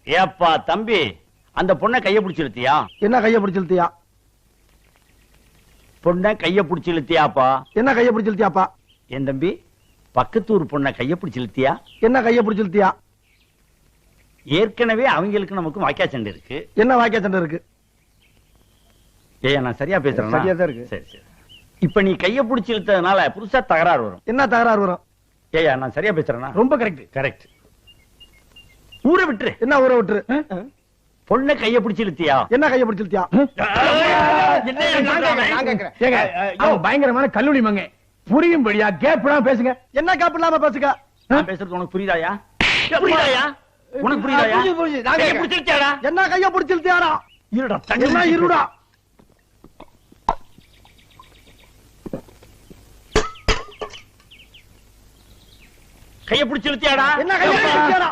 ஏப்பா தம்பி, அந்த பொண்ணை கைய பிடிச்சு இழுத்தியா? என்ன கைய பிடிச்சு இழுத்தியா? பொண்ணை கைய பிடிச்சு இழுத்தியாப்பா? என்ன கைய பிடிச்சு இழுத்தியாப்பா? என் தம்பி, பக்கத்தூர் பொண்ணை கைய பிடிச்சு இழுத்தியா? என்ன கைய பிடிச்சு இழுத்தியா? ஏற்கனவே அவங்களுக்கு நமக்கு வாக்கியா சண்டை இருக்கு. என்ன வாக்கியா சண்டை இருக்கு? ஏய், நான் சரியா பேசுறேன்? சரியா தான் இருக்கு. சரி சரி. இப்ப நீ கைய பிடிச்சு இழுத்ததுனால புதுசா தகராறு வரும். என்ன தகராறு வரும்? ஏயா, நான் சரியா பேசுறேன்னா? ரொம்ப கரெக்ட். கரெக்ட். ஊரை விட்டுரு. என்ன ஊரை விட்டுரு? பொண்ணை கைய பிடிச்சு இழுத்தியா? என்ன கைய பிடிச்சு இழுத்தியா? பயங்கரமான கல்லூரி மங்க புரியும்படியா கேப்லாம் பேசுங்க. என்ன கேப் இல்லாம பேசுங்க. நான் பேசுறது உனக்கு புரியுதாயா? புரியுதாயா? உனக்கு புரியுதாயா? கைய பிடிச்சு இழுத்தியாடா? என்ன கைய பிடிச்சு இழுத்தியாடா? இருடா, என்ன இருடா? கைய பிடிச்சு இழுத்தியாடா? என்ன கைய பிடிச்சு இழுத்தியாடா?